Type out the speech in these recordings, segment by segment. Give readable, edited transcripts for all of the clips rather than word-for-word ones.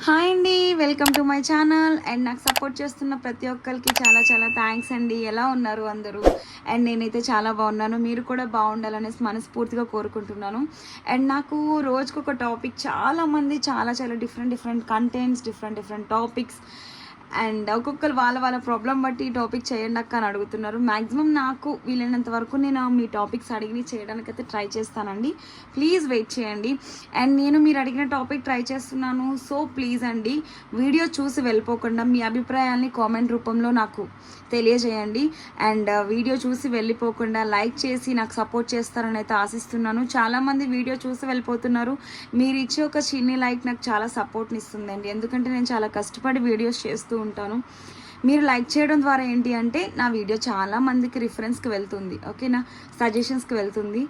Hi అండి, welcome to my channel. And నాకు support చేస్తున్న ప్రతి ఒక్కరికి చాలా చాలా థ్యాంక్స్ అండి. ఎలా ఉన్నారు అందరూ? అండ్ నేనైతే చాలా బాగున్నాను, మీరు కూడా బాగుండాలనేసి మనస్ఫూర్తిగా కోరుకుంటున్నాను. అండ్ నాకు రోజుకొక టాపిక్, చాలామంది చాలా చాలా different contents, different topics, and ఒక్కొక్కరు వాళ్ళ ప్రాబ్లం బట్టి ఈ టాపిక్ చేయండి అక్క అని అడుగుతున్నారు. మ్యాక్సిమం నాకు వీలైనంత వరకు నేను మీ టాపిక్స్ అడిగి చేయడానికైతే ట్రై చేస్తానండి. ప్లీజ్ వెయిట్ చేయండి. అండ్ నేను మీరు అడిగిన టాపిక్ ట్రై చేస్తున్నాను. సో ప్లీజ్ అండి, వీడియో చూసి వెళ్ళిపోకుండా మీ అభిప్రాయాల్ని కామెంట్ రూపంలో నాకు తెలియజేయండి. అండ్ వీడియో చూసి వెళ్ళిపోకుండా లైక్ చేసి నాకు సపోర్ట్ చేస్తారని అయితే ఆశిస్తున్నాను. చాలామంది వీడియో చూసి వెళ్ళిపోతున్నారు. మీరు ఇచ్చే ఒక చిన్ని లైక్ నాకు చాలా సపోర్ట్ని ఇస్తుందండి. ఎందుకంటే నేను చాలా కష్టపడి వీడియోస్ చేస్తూ ఉంటాను. మీరు లైక్ చేయడం ద్వారా ఏంటి అంటే నా వీడియో చాలా మందికి రిఫరెన్స్కి వెళ్తుంది, ఓకేనా, సజెషన్స్కి వెళ్తుంది.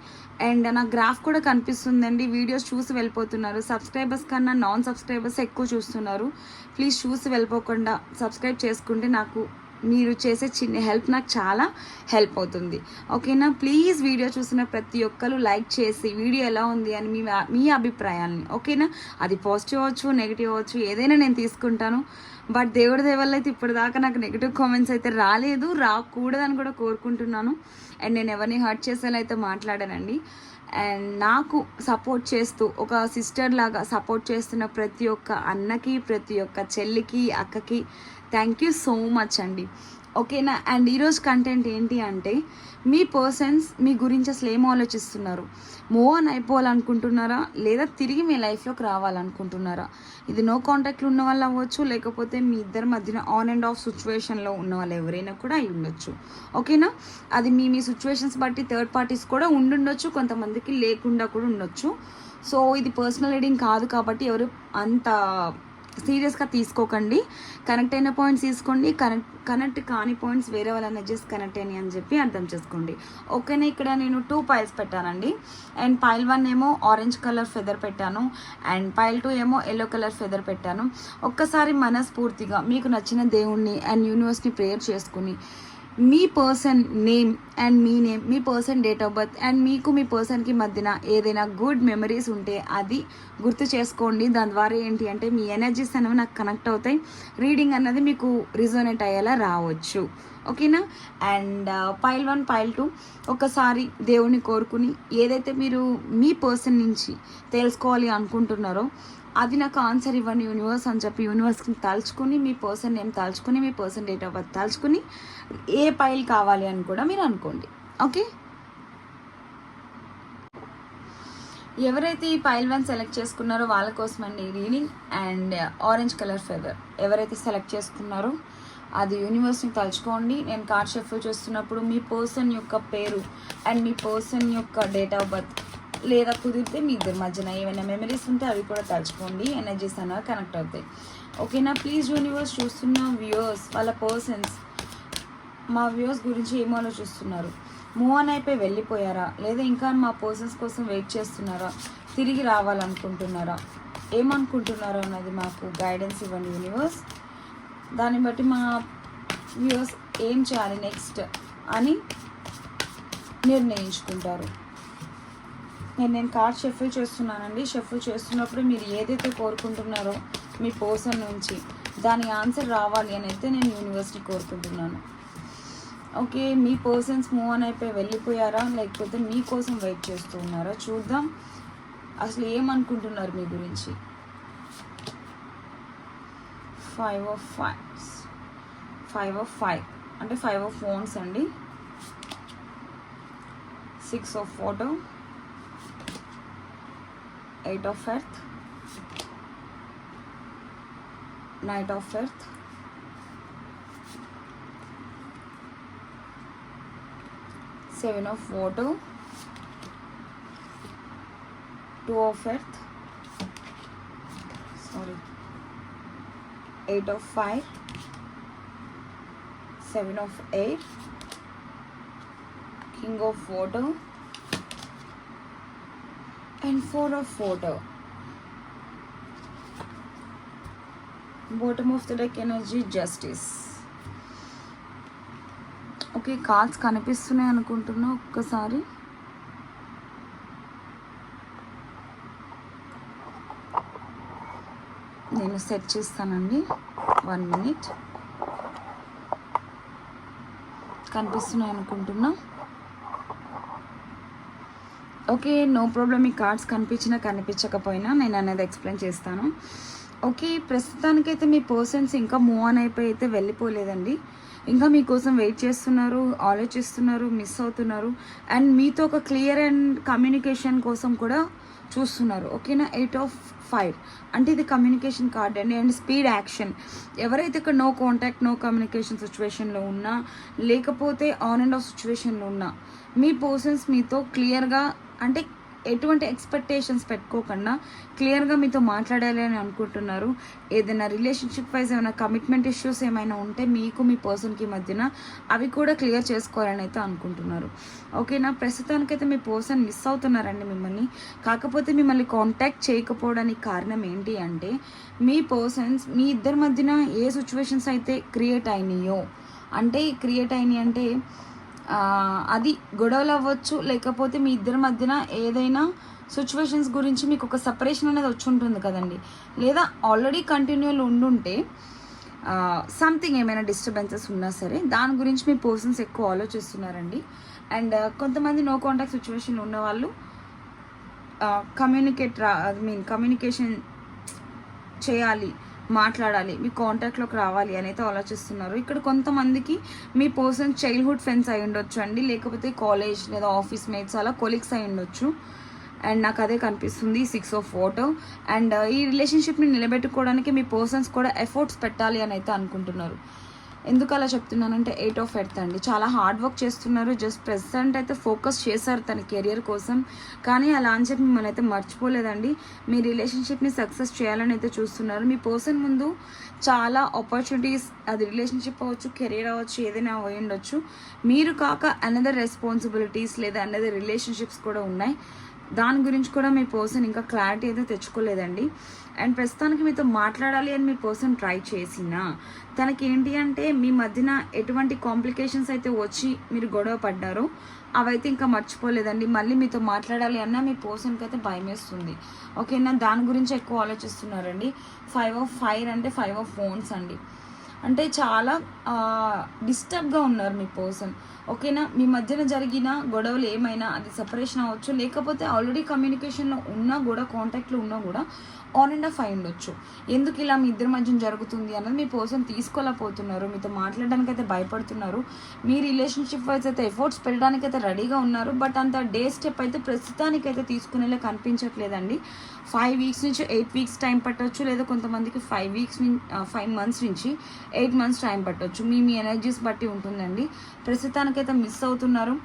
అండ్ నా గ్రాఫ్ కూడా కనిపిస్తుందండి. వీడియోస్ చూసి వెళ్ళిపోతున్నారు. సబ్స్క్రైబర్స్ కన్నా నాన్ సబ్స్క్రైబర్స్ ఎక్కువ చూస్తున్నారు. ప్లీజ్ చూసి వెళ్ళిపోకుండా సబ్స్క్రైబ్ చేసుకుంటే నాకు మీరు చేసే చిన్న హెల్ప్ నాకు చాలా హెల్ప్ అవుతుంది, ఓకేనా. ప్లీజ్ వీడియో చూసిన ప్రతి ఒక్కరు లైక్ చేసి వీడియో ఎలా ఉంది అని మీ అభిప్రాయాల్ని, ఓకేనా, అది పాజిటివ్ అవ్వచ్చు, నెగిటివ్ అవ్వచ్చు, ఏదైనా నేను తీసుకుంటాను. బట్ దేవుడి దేవల్ల అయితే ఇప్పటిదాకా నాకు నెగిటివ్ కామెంట్స్ అయితే రాలేదు, రాకూడదని కూడా కోరుకుంటున్నాను. అండ్ నేను ఎవరిని హర్ట్ చేసేలా అయితే మాట్లాడానండి. అండ్ నాకు సపోర్ట్ చేస్తూ ఒక సిస్టర్ లాగా సపోర్ట్ చేస్తున్న ప్రతి ఒక్క అన్నకి, ప్రతి ఒక్క చెల్లికి, అక్కకి థ్యాంక్ యూ సో మచ్ అండి, ఓకేనా. అండ్ ఈరోజు కంటెంట్ ఏంటి అంటే, మీ పర్సన్స్ మీ గురించి అసలు ఏం ఆలోచిస్తున్నారు? మూవ్ ఆన్ అయిపోవాలనుకుంటున్నారా, లేదా తిరిగి మీ లైఫ్లోకి రావాలనుకుంటున్నారా? ఇది నో కాంటాక్ట్లో ఉన్న వాళ్ళు అవ్వచ్చు, లేకపోతే మీ ఇద్దరి మధ్యన ఆన్ అండ్ ఆఫ్ సిచ్యువేషన్లో ఉన్న వాళ్ళు ఎవరైనా కూడా అయి ఉండొచ్చు, ఓకేనా. అది మీ సిచ్యువేషన్స్ బట్టి థర్డ్ పార్టీస్ కూడా ఉండుండొచ్చు, కొంతమందికి లేకుండా కూడా ఉండొచ్చు. సో ఇది పర్సనల్ రీడింగ్ కాదు కాబట్టి ఎవరు అంత సీరియస్గా తీసుకోకండి. కనెక్ట్ అయిన పాయింట్స్ తీసుకోండి, కనెక్ట్ కాని పాయింట్స్ వేరే వాళ్ళ ఎనర్జీస్ కనెక్ట్ అయినాయి అని చెప్పి అర్థం చేసుకోండి, ఓకేనా. ఇక్కడ నేను 2 పైల్స్ పెట్టానండి. అండ్ పైల్ 1 ఏమో ఆరెంజ్ కలర్ ఫెదర్ పెట్టాను, అండ్ పైల్ 2 ఏమో ఎల్లో కలర్ ఫెదర్ పెట్టాను. ఒక్కసారి మనస్ఫూర్తిగా మీకు నచ్చిన దేవుణ్ణి అండ్ యూనివర్స్ని ప్రేయర్ చేసుకుని మీ పర్సన్ నేమ్ అండ్ మీ నేమ్, మీ person date of birth and మీకు మీ పర్సన్కి మధ్యన ఏదైనా గుడ్ మెమరీస్ ఉంటే అది గుర్తు చేసుకోండి. దాని ద్వారా ఏంటి అంటే మీ ఎనర్జీస్ అనేవి నాకు కనెక్ట్ అవుతాయి, రీడింగ్ అన్నది మీకు రిజోనేట్ అయ్యేలా రావచ్చు, ఓకేనా. అండ్ పైల్ 1 పైల్ 2 ఒకసారి దేవుణ్ణి కోరుకుని ఏదైతే మీరు మీ పర్సన్ నుంచి తెలుసుకోవాలి అనుకుంటున్నారో అది నాకు ఆన్సర్ ఇవ్వండి యూనివర్స్ అని చెప్పి యూనివర్స్ని తలుచుకుని, మీ పర్సన్ నేమ్ తలుచుకుని, మీ పర్సన్ డేట్ ఆఫ్ బర్త్ తలుచుకుని ఏ పైల్ కావాలి అని కూడా మీరు అనుకోండి, ఓకే. ఎవరైతే ఈ పైల్ 1 సెలెక్ట్ చేసుకున్నారో వాళ్ళ కోసం అండి reading. And orange colour feather ఎవరైతే సెలెక్ట్ చేసుకున్నారో అది యూనివర్స్ని తలుచుకోండి. నేను కార్డ్ షఫుల్ చేస్తున్నప్పుడు మీ పర్సన్ యొక్క పేరు అండ్ మీ పర్సన్ యొక్క డేట్ ఆఫ్ బర్త్, లేదా కుదిరితే మీ ఇద్దరి మధ్యన ఏమైనా మెమరీస్ ఉంటే అవి కూడా తలుచుకోండి, ఎనర్జీస్ అనేవి కనెక్ట్ అవుతాయి, ఓకేనా. ప్లీజ్ యూనివర్స్ చూస్తున్న వ్యూవర్స్ వాళ్ళ పర్సన్స్ మా వ్యూవర్స్ గురించి ఏం ఆలోచిస్తున్నారు? మూవ్ ఆన్ అయిపోయి వెళ్ళిపోయారా, లేదా ఇంకా మా పర్సన్స్ కోసం వెయిట్ చేస్తున్నారా, తిరిగి రావాలనుకుంటున్నారా, ఏమనుకుంటున్నారో అన్నది మాకు గైడెన్స్ ఇవ్వండి యూనివర్స్. దాన్ని బట్టి మా వ్యూవర్స్ ఏం చేయాలి నెక్స్ట్ అని నిర్ణయించుకుంటారు. నేను కార్డ్ షఫుల్ చేస్తున్నానండి. షఫుల్ చేస్తున్నప్పుడు మీరు ఏదైతే కోరుకుంటున్నారో మీ పర్సన్ నుంచి దాని ఆన్సర్ రావాలి అని అయితే నేను యూనివర్స్ని కోరుకుంటున్నాను, okay. Me persons move on అయిపోయి వెళ్ళిపోయారా, లేకపోతే మీకోసం వెయిట్ చేస్తూ ఉన్నారా? చూద్దాం అసలు ఏమనుకుంటున్నారు మీ గురించి. 5 of Wands, 5 of 5 అంటే 5 of Wands అండి, 6 of Water, 8 of Earth, Knight of Earth, 7 of Water, 2 of Earth, 8 of Fire, 7 of Air, King of Water and 4 of Water. Bottom of the deck energy, Justice. Okay, cards కనిపిస్తున్నాయి అనుకుంటున్నా. ఒక్కసారి నేను set చేస్తానండి. 1 minute. కనిపిస్తున్నాయి అనుకుంటున్నా. Okay, no problem. ఈ cards కనిపించినా కనిపించకపోయినా నేను అనేది ఎక్స్ప్లెయిన్ చేస్తాను. ఓకే, ప్రస్తుతానికైతే మీ పర్సన్స్ ఇంకా మూవ్ ఆన్ అయిపోయి అయితే వెళ్ళిపోలేదండి. ఇంకా మీకోసం వెయిట్ చేస్తున్నారు, ఆలోచిస్తున్నారు, మిస్ అవుతున్నారు. అండ్ మీతో ఒక క్లియర్ అండ్ కమ్యూనికేషన్ కోసం కూడా చూస్తున్నారు. ఓకేనా? 8 of 5 అంటే ఇది కమ్యూనికేషన్ కార్డ్ అండి. And speed action. ఎవరైతే ఇక్కడ నో కాంటాక్ట్, నో కమ్యూనికేషన్ సిచ్యువేషన్లో ఉన్నా, లేకపోతే ఆన్ అండ్ ఆఫ్ సిచ్యువేషన్లో ఉన్నా, మీ పర్సన్స్ మీతో క్లియర్గా, అంటే ఎటువంటి ఎక్స్పెక్టేషన్స్ పెట్టుకోకుండా క్లియర్గా మీతో మాట్లాడాలి అని అనుకుంటున్నారు. ఏదైనా రిలేషన్షిప్ వైజ్ ఏమైనా కమిట్మెంట్ ఇష్యూస్ ఏమైనా ఉంటే మీకు మీ పర్సన్కి మధ్యన అవి కూడా క్లియర్ చేసుకోవాలని అయితే అనుకుంటున్నారు. ఓకేనా? ప్రస్తుతానికైతే మీ పర్సన్ మిస్ అవుతున్నారండి మిమ్మల్ని. కాకపోతే మిమ్మల్ని కాంటాక్ట్ చేయకపోవడానికి కారణం ఏంటి అంటే, మీ పర్సన్స్ మీ ఇద్దరి మధ్యన ఏ సిచ్యువేషన్స్ అయితే క్రియేట్ అయినాయో, అంటే అది గొడవలు అవ్వచ్చు, లేకపోతే మీ ఇద్దరి మధ్యన ఏదైనా సిచ్యువేషన్స్ గురించి మీకు ఒక సపరేషన్ అనేది వచ్చి ఉంటుంది కదండి, లేదా ఆల్రెడీ కంటిన్యూలు ఉండుంటే సంథింగ్ ఏమైనా డిస్టర్బెన్సెస్ ఉన్నా సరే దాని గురించి మీ పర్సన్స్ ఎక్కువ ఆలోచిస్తున్నారండి. అండ్ కొంతమంది నో కాంటాక్ట్ సిచ్యువేషన్ ఉన్న వాళ్ళు కమ్యూనికేషన్ చేయాలి, మాట్లాడాలి, మీ కాంటాక్ట్లోకి రావాలి అని అయితే ఆలోచిస్తున్నారు. ఇక్కడ కొంతమందికి మీ పర్సన్ చైల్డ్హుడ్ ఫ్రెండ్స్ అయి ఉండొచ్చు అండి, లేకపోతే కాలేజ్ లేదా ఆఫీస్ మేట్స్ అలా కొలీగ్స్ అయి ఉండొచ్చు. అండ్ నాకు అదే కనిపిస్తుంది 6 of water. అండ్ ఈ రిలేషన్షిప్ని నిలబెట్టుకోవడానికి మీ పర్సన్స్ కూడా ఎఫర్ట్స్ పెట్టాలి అని అయితే అనుకుంటున్నారు. ఎందుకు అలా చెప్తున్నానంటే 8 of earth అండి. చాలా హార్డ్ వర్క్ చేస్తున్నారు. జస్ట్ ప్రెసెంట్ అయితే ఫోకస్ చేశారు తన కెరియర్ కోసం, కానీ అలా అని చెప్పి మిమ్మల్ని అయితే మర్చిపోలేదండి. మీ రిలేషన్షిప్ని సక్సెస్ చేయాలని అయితే చూస్తున్నారు. మీ పర్సన్ ముందు చాలా ఆపర్చునిటీస్, అది రిలేషన్షిప్ అవ్వచ్చు, కెరియర్ అవ్వచ్చు, ఏదైనా అయి ఉండొచ్చు. మీరు కాక అనదర్ రెస్పాన్సిబిలిటీస్ లేదా అనదర్ రిలేషన్షిప్స్ కూడా ఉన్నాయి. దాని గురించి కూడా మీ పర్సన్ ఇంకా క్లారిటీ అయితే తెచ్చుకోలేదండి. అండ్ ప్రస్తుతానికి మీతో మాట్లాడాలి అని మీ పర్సన్ ట్రై చేసినా తనకి ఏంటి అంటే, మీ మధ్యన ఎటువంటి కాంప్లికేషన్స్ అయితే వచ్చి మీరు గొడవ పడ్డారో అవైతే ఇంకా మర్చిపోలేదండి. మళ్ళీ మీతో మాట్లాడాలి అన్న మీ పర్సన్కి అయితే భయం వేస్తుంది. ఓకేనా? దాని గురించి ఎక్కువ ఆలోచిస్తున్నారండి. 5 of fire అంటే 5 of wands అండి. అంటే చాలా డిస్టర్బ్గా ఉన్నారు మీ పర్సన్. ఓకేనా? మీ మధ్యన జరిగిన గొడవలు ఏమైనా, అది సెపరేషన్ అవ్వచ్చు, లేకపోతే ఆల్రెడీ కమ్యూనికేషన్లో ఉన్నా కూడా, కాంటాక్ట్లో ఉన్నా కూడా ఆన్ అండ్ ఆఫ్ అయి ఉండొచ్చు. ఎందుకు ఇలా మీ ఇద్దరి మధ్యన జరుగుతుంది అన్నది మీ పర్సన్ తీసుకోలేకపోతున్నారు. మీతో మాట్లాడడానికి అయితే భయపడుతున్నారు. మీ రిలేషన్షిప్ వైజ్ అయితే ఎఫర్ట్స్ పెట్టడానికి అయితే రెడీగా ఉన్నారు. బట్ అంత డే స్టెప్ అయితే ప్రస్తుతానికైతే తీసుకునేలా కనిపించట్లేదండి. 5 weeks నుంచి 8 weeks టైం పట్టవచ్చు, లేదా కొంతమందికి 5 months నుంచి 8 months టైం పట్టవచ్చు. మీ ఎనర్జీస్ బట్టి ఉంటుందండి. ప్రస్తుతానికైతే మిస్ అవుతున్నారు.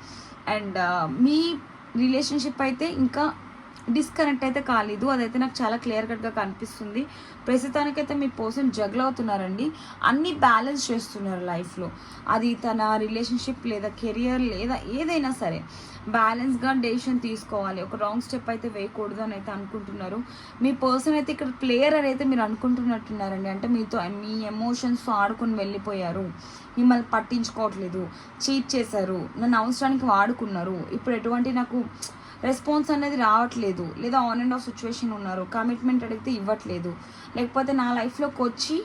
అండ్ మీ రిలేషన్షిప్ అయితే ఇంకా డిస్కనెక్ట్ అయితే కాలేదు. అదైతే నాకు చాలా క్లియర్ కట్గా కనిపిస్తుంది. ప్రస్తుతానికైతే మీ పర్సన్ జగ్ల్ అవుతున్నారండి. అన్నీ బ్యాలెన్స్ చేస్తున్నారు లైఫ్లో. అది తన రిలేషన్షిప్ లేదా కెరియర్ లేదా ఏదైనా సరే బ్యాలెన్స్గా డెసిషన్ తీసుకోవాలి. ఒక రాంగ్ స్టెప్ అయితే వేయకూడదు అని అయితే అనుకుంటున్నారు. మీ పర్సన్ అయితే ఇక్కడ ప్లేయర్ అని అయితే మీరు అనుకుంటున్నట్టున్నారండి. అంటే మీతో మీ ఎమోషన్స్తో ఆడుకొని వెళ్ళిపోయారు, మిమ్మల్ని పట్టించుకోవట్లేదు, చీట్ చేశారు, నన్ను అవసరానికి వాడుకున్నారు, ఇప్పుడు ఎటువంటి నాకు రెస్పాన్స్ అనేది రావట్లేదు, లేదా ఆన్ అండ్ ఆఫ్ సిచ్యువేషన్ ఉన్నారు, కమిట్మెంట్ అడిగితే ఇవ్వట్లేదు, లేకపోతే నా లైఫ్లోకి వచ్చి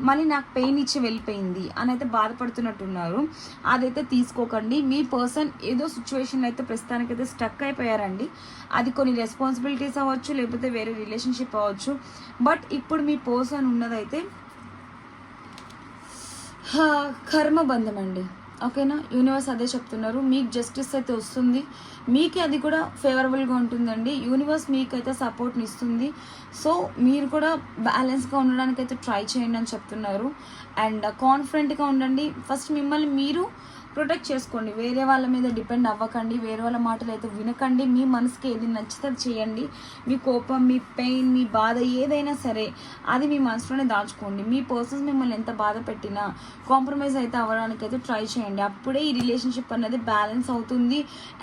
మళ్ళీ నాకు పెయిన్ ఇచ్చి వెళ్ళిపోయింది అని అయితే బాధపడుతున్నట్టున్నారు. అదైతే తీసుకోకండి. మీ పర్సన్ ఏదో సిచ్యువేషన్ అయితే ప్రస్తుతానికైతే స్టక్ అయిపోయారండి. అది కొన్ని రెస్పాన్సిబిలిటీస్ అవ్వచ్చు, లేకపోతే వేరే రిలేషన్షిప్ అవ్వచ్చు. బట్ ఇప్పుడు మీ పర్సన్ ఉన్నదైతే కర్మబంధం అండి. ఓకేనా? యూనివర్స్ అదే చెప్తున్నారు. మీకు జస్టిస్ అయితే వస్తుంది, మీకే అది కూడా ఫేవరబుల్గా ఉంటుందండి. యూనివర్స్ మీకైతే సపోర్ట్ని ఇస్తుంది. సో మీరు కూడా బ్యాలెన్స్గా ఉండడానికి అయితే ట్రై చేయండి అని చెప్తున్నారు. అండ్ కాన్ఫిడెంట్గా ఉండండి. ఫస్ట్ మిమ్మల్ని మీరు ప్రొటెక్ట్ చేసుకోండి. వేరే వాళ్ళ మీద డిపెండ్ అవ్వకండి, వేరే వాళ్ళ మాటలు అయితే వినకండి. మీ మనసుకి ఏది నచ్చితే చేయండి. మీ కోపం, మీ పెయిన్, మీ బాధ ఏదైనా సరే అది మీ మనసులోనే దాచుకోండి. మీ పర్సన్స్ మిమ్మల్ని ఎంత బాధ పెట్టినా కాంప్రమైజ్ అయితే అవ్వడానికి అయితే ట్రై చేయండి. అప్పుడే ఈ రిలేషన్షిప్ అనేది బ్యాలెన్స్ అవుతుంది.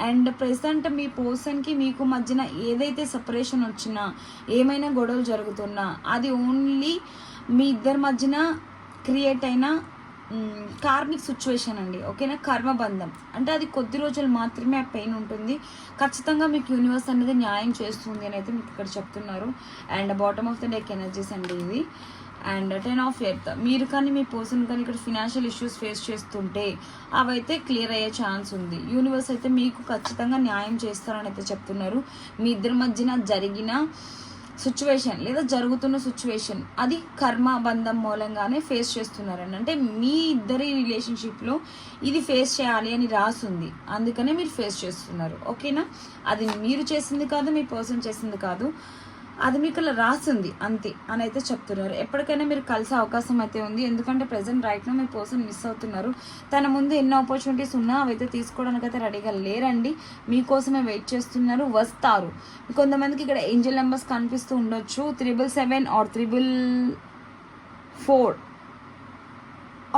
అండ్ ప్రెసెంట్ మీ పర్సన్కి మీకు మధ్యన ఏదైతే సెపరేషన్ వచ్చినా, ఏమైనా గొడవలు జరుగుతున్నా, అది ఓన్లీ మీ ఇద్దరి మధ్యన క్రియేట్ అయిన కార్మిక్ సిచ్యువేషన్ అండి, ఓకేనా. కర్మబంధం అంటే అది కొద్ది రోజులు మాత్రమే ఆ పెయిన్ ఉంటుంది. ఖచ్చితంగా మీకు యూనివర్స్ అనేది న్యాయం చేస్తుంది అని అయితే మీకు ఇక్కడ చెప్తున్నారు. And bottom of the deck energies అండి ఇది. And 10 of earth. మీరు కానీ మీ పర్సన్ కానీ ఇక్కడ ఫినాన్షియల్ ఇష్యూస్ ఫేస్ చేస్తుంటే అవైతే క్లియర్ అయ్యే ఛాన్స్ ఉంది. యూనివర్స్ అయితే మీకు ఖచ్చితంగా న్యాయం చేస్తారని అయితే చెప్తున్నారు. మీ ఇద్దరి మధ్యన జరిగిన సిచ్యువేషన్ లేదా జరుగుతున్న సిచ్యువేషన్ అది కర్మ బంధం మూలంగానే ఫేస్ చేస్తున్నారండి. అంటే మీ ఇద్దరి రిలేషన్షిప్లో ఇది ఫేస్ చేయాలి అని రాసుంది, అందుకనే మీరు ఫేస్ చేస్తున్నారు, ఓకేనా. అది మీరు చేసింది కాదు, మీ పర్సన్ చేసింది కాదు, అది మీకు అలా రాసింది అంతే అని అయితే చెప్తున్నారు. ఎప్పటికైనా మీరు కలిసే అవకాశం అయితే ఉంది, ఎందుకంటే ప్రజెంట్ రైట్నో మీ పర్సన్ మిస్ అవుతున్నారు. తన ముందు ఎన్నో ఆపర్చునిటీస్ ఉన్నా అవైతే తీసుకోవడానికి అయితే రెడీగా లేరండి, మీకోసమే వెయిట్ చేస్తున్నారు, వస్తారు. కొంతమందికి ఇక్కడ ఏంజల్ నెంబర్స్ కనిపిస్తూ ఉండొచ్చు, 777 ఆర్ 444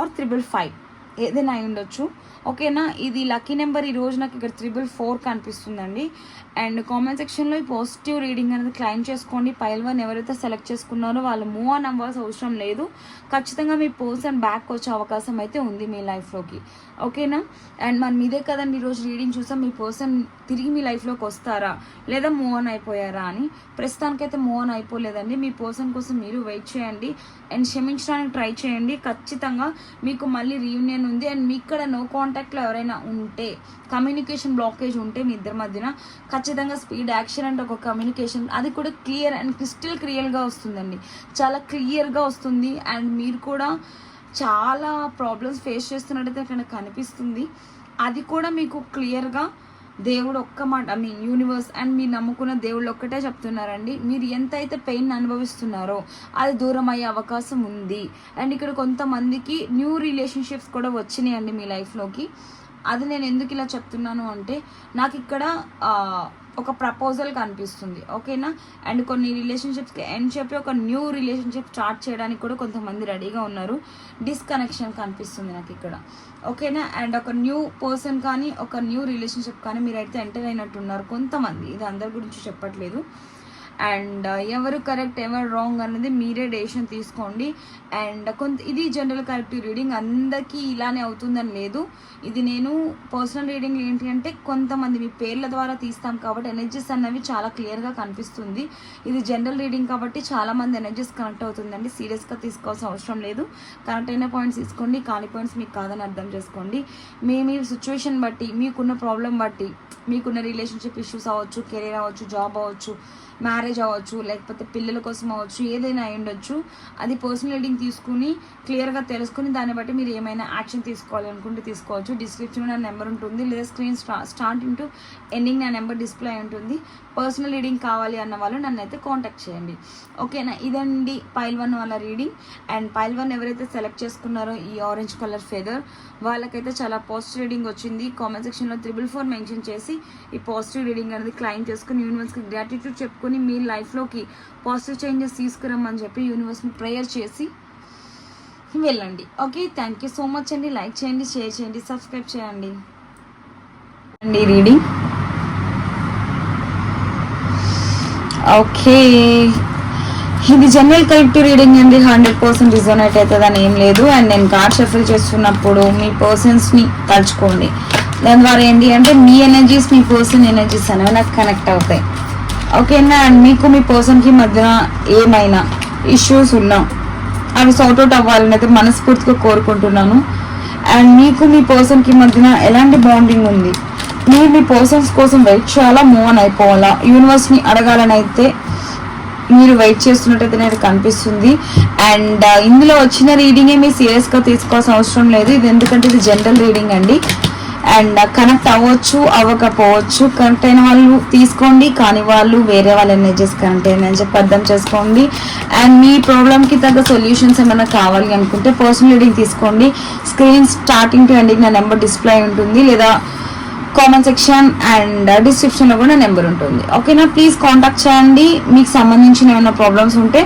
ఆర్ 555 ఏదైనా అయి ఉండొచ్చు, ఓకేనా. ఇది లక్కీ నెంబర్. ఈ రోజు నాకు ఇక్కడ 444 కనిపిస్తుందండి. అండ్ కామెంట్ సెక్షన్లో ఈ పాజిటివ్ రీడింగ్ అనేది క్లైమ్ చేసుకోండి. పైల్ 1 ఎవరైతే సెలెక్ట్ చేసుకున్నారో వాళ్ళు మూవ్ ఆన్ అవ్వాల్సిన అవసరం లేదు. ఖచ్చితంగా మీ పర్సన్ బ్యాక్ వచ్చే అవకాశం అయితే ఉంది మీ లైఫ్లోకి, ఓకేనా. అండ్ మనం ఇదే కదండి ఈరోజు రీడింగ్ చూసాం, మీ పర్సన్ తిరిగి మీ లైఫ్లోకి వస్తారా లేదా మూవ్ ఆన్ అయిపోయారా అని. ప్రస్తుతానికైతే మూవ్ ఆన్ అయిపోలేదండి. మీ పర్సన్ కోసం మీరు వెయిట్ చేయండి అండ్ క్షమించడానికి ట్రై చేయండి. ఖచ్చితంగా మీకు మళ్ళీ రీయూనియన్ ఉంది. అండ్ మీ ఇక్కడ నో కాంటాక్ట్లో ఎవరైనా ఉంటే, కమ్యూనికేషన్ బ్లాకేజ్ ఉంటే మీ ఇద్దరి మధ్యన ఖచ్చితంగా స్పీడ్ యాక్షన్ అంటే ఒక కమ్యూనికేషన్ అది కూడా క్లియర్ అండ్ క్రిస్టల్ క్లియర్గా వస్తుందండి, చాలా క్లియర్గా వస్తుంది. అండ్ మీరు కూడా చాలా ప్రాబ్లమ్స్ ఫేస్ చేస్తున్నట్టయితే అక్కడ కనిపిస్తుంది. అది కూడా మీకు క్లియర్గా దేవుడు ఒక్క మాట, యూనివర్స్ అండ్ మీరు నమ్ముకున్న దేవుళ్ళు ఒక్కటే చెప్తున్నారండి, మీరు ఎంతైతే పెయిన్ అనుభవిస్తున్నారో అది దూరం అయ్యే అవకాశం ఉంది. అండ్ ఇక్కడ కొంతమందికి న్యూ రిలేషన్షిప్స్ కూడా వచ్చినాయండి మీ లైఫ్లోకి. అది నేను ఎందుకు ఇలా చెప్తున్నాను అంటే నాకు ఇక్కడ ఒక ప్రపోజల్ కనిపిస్తుంది, ఓకేనా. అండ్ కొన్ని రిలేషన్షిప్స్కి ఎండ్ చెప్పి ఒక న్యూ రిలేషన్షిప్ స్టార్ట్ చేయడానికి కూడా కొంతమంది రెడీగా ఉన్నారు. డిస్కనెక్షన్ కనిపిస్తుంది నాకు ఇక్కడ, ఓకేనా. అండ్ ఒక న్యూ పర్సన్ కానీ ఒక న్యూ రిలేషన్షిప్ కానీ మీరైతే ఎంటర్ అయినట్టున్నారు కొంతమంది, ఇది అందరి గురించి చెప్పట్లేదు. అండ్ ఎవరు కరెక్ట్ ఎవరు రాంగ్ అనేది మీరే డెసిషన్ తీసుకోండి. అండ్ ఇది జనరల్ కరెక్టివ్ రీడింగ్, అందరికీ ఇలానే అవుతుందని లేదు. ఇది నేను పర్సనల్ రీడింగ్ ఏంటి అంటే కొంతమంది మీ పేర్ల ద్వారా తీస్తాం కాబట్టి ఎనర్జీస్ అన్నవి చాలా క్లియర్గా కనిపిస్తుంది. ఇది జనరల్ రీడింగ్ కాబట్టి చాలామంది ఎనర్జీస్ కనెక్ట్ అవుతుందండి, సీరియస్గా తీసుకోవాల్సిన అవసరం లేదు. కనెక్ట్ అయిన పాయింట్స్ తీసుకోండి, కాని పాయింట్స్ మీకు కాదని అర్థం చేసుకోండి. మీ సిచ్యువేషన్ బట్టి, మీకున్న ప్రాబ్లం బట్టి, మీకున్న రిలేషన్షిప్ ఇష్యూస్ అవ్వచ్చు, కెరీర్ అవ్వచ్చు, జాబ్ అవ్వచ్చు, మ్యారేజ్ అవ్వచ్చు, లేకపోతే పిల్లల కోసం అవ్వచ్చు, ఏదైనా అయి ఉండొచ్చు. అది పర్సనల్ రీడింగ్ తీసుకుని క్లియర్గా తెలుసుకుని దాన్ని బట్టి మీరు ఏమైనా యాక్షన్ తీసుకోవాలి అనుకుంటే తీసుకోవచ్చు. డిస్క్రిప్షన్లో నా నెంబర్ ఉంటుంది, లేదా స్క్రీన్ స్టార్టింగ్ టు ఎండింగ్ నా నెంబర్ డిస్ప్లే ఉంటుంది. పర్సనల్ రీడింగ్ కావాలి అన్న వాళ్ళు నన్ను అయితే కాంటాక్ట్ చేయండి, ఓకేనా. ఇదండి పైల్ 1 వాళ్ళ రీడింగ్. అండ్ పైల్ 1 ఎవరైతే సెలెక్ట్ చేసుకున్నారో ఈ ఆరెంజ్ కలర్ ఫెదర్ వాళ్ళకైతే చాలా పాజిటివ్ రీడింగ్ వచ్చింది. కామెంట్ సెక్షన్లో 444 మెన్షన్ చేసి ఈ పాజిటివ్ రీడింగ్ అనేది క్లైమ్ చేసుకుని యూనివర్స్కి గ్రాటిట్యూడ్ చెప్పుకొని మీ లైఫ్లోకి పాజిటివ్ చేంజెస్ తీసుకురమ్మని చెప్పి యూనివర్స్ని ప్రేయర్ చేసి వెళ్ళండి, okay. Thank you so much అండి. లైక్ చేయండి, షేర్ చేయండి, సబ్స్క్రైబ్ చేయండి అండి. రీడింగ్ ఓకే, ఇది జనరల్ కలెక్టివ్ రీడింగ్ అండి. 100% రిజోనేట్ అవుతుంది అని ఏం లేదు. అండ్ నేను కార్డ్ షఫిల్ చేస్తున్నప్పుడు మీ పర్సన్స్ని తలుచుకోండి, దాని ద్వారా ఏంటి అంటే మీ ఎనర్జీస్ మీ పర్సన్ ఎనర్జీస్ అనేవి నాకు కనెక్ట్ అవుతాయి, ఓకేనా. అండ్ మీకు మీ పర్సన్కి మధ్యన ఏమైనా ఇష్యూస్ ఉన్నా అవి సార్ట్అవుట్ అవ్వాలని అయితే మనస్ఫూర్తిగా కోరుకుంటున్నాను. అండ్ మీకు మీ పర్సన్కి మధ్యన ఎలాంటి బాండింగ్ ఉంది, మీరు మీ పర్సన్స్ కోసం వెయిట్ చేయాలా, మూవ్ ఆన్ అయిపోవాలా, యూనివర్స్ని అడగాలని అయితే మీరు వెయిట్ చేస్తున్నట్టయితే నాకు కనిపిస్తుంది. అండ్ ఇందులో వచ్చిన రీడింగే మీరు సీరియస్గా తీసుకోవాల్సిన అవసరం లేదు, ఇది ఎందుకంటే ఇది జనరల్ రీడింగ్ అండి. అండ్ కనెక్ట్ అవ్వచ్చు అవ్వకపోవచ్చు, కనెక్ట్ అయిన వాళ్ళు తీసుకోండి, కానీ వాళ్ళు వేరే వాళ్ళ ఎనర్జీస్ కనెక్ట్ అయిందని చెప్పి అర్థం చేసుకోండి. అండ్ మీ ప్రాబ్లమ్కి తగ్గ సొల్యూషన్స్ ఏమైనా కావాలి అనుకుంటే పర్సనల్ రీడింగ్ తీసుకోండి. స్క్రీన్ స్టార్టింగ్ టు ఎండింగ్ నా నెంబర్ డిస్ప్లే ఉంటుంది, లేదా కామెంట్ సెక్షన్ అండ్ డిస్క్రిప్షన్లో కూడా నెంబర్ ఉంటుంది, ఓకేనా. ప్లీజ్ కాంటాక్ట్ చేయండి, మీకు సంబంధించిన ఏమైనా ప్రాబ్లమ్స్ ఉంటే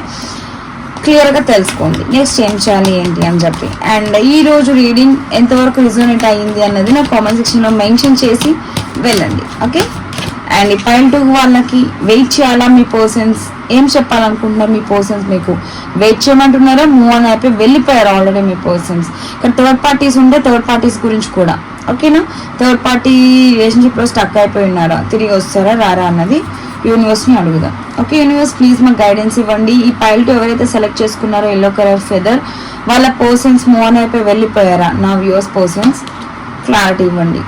క్లియర్గా తెలుసుకోండి నెక్స్ట్ ఏం చేయాలి ఏంటి అని చెప్పి. అండ్ ఈరోజు రీడింగ్ ఎంతవరకు రిజోనేట్ అయ్యింది అన్నది నా కామెంట్ సెక్షన్లో మెన్షన్ చేసి వెళ్ళండి, ఓకే. అండ్ ఈ పైల్ 2 వాళ్ళకి వెయిట్ చేయాలా మీ పర్సన్స్, ఏం చెప్పాలనుకుంటున్నారు మీ పర్సన్స్, మీకు వెయిట్ చేయమంటున్నారా, మూవ్ ఆన్ అయిపోయి వెళ్ళిపోయారు ఆల్రెడీ మీ పర్సన్స్. ఇక్కడ థర్డ్ పార్టీస్ ఉంటే థర్డ్ పార్టీస్ గురించి కూడా ఓకేనా, థర్డ్ పార్టీ రిలేషన్షిప్లో స్టక్ అయిపోయి ఉన్నారా, తిరిగి వస్తారా రారా అన్నది యూనివర్స్ని అడుగుదాం. ఓకే యూనివర్స్ ప్లీజ్ మాకు గైడెన్స్ ఇవ్వండి. ఈ పైల్ 2 ఎవరైతే సెలెక్ట్ చేసుకున్నారో ఎల్లో కలర్ ఫెదర్ వాళ్ళ పర్సన్స్ మూవ్ ఆన్ అయిపోయి వెళ్ళిపోయారా, నా వ్యూవర్స్ పర్సన్స్ క్లారిటీ ఇవ్వండి.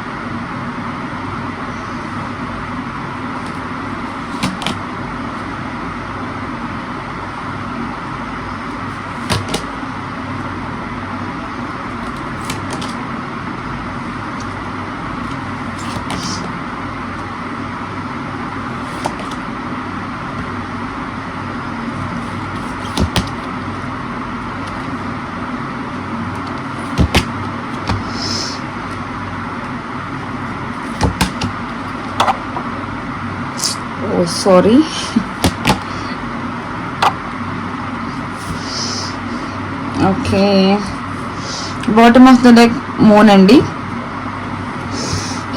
Sorry okay bottom of the deck moon అండి.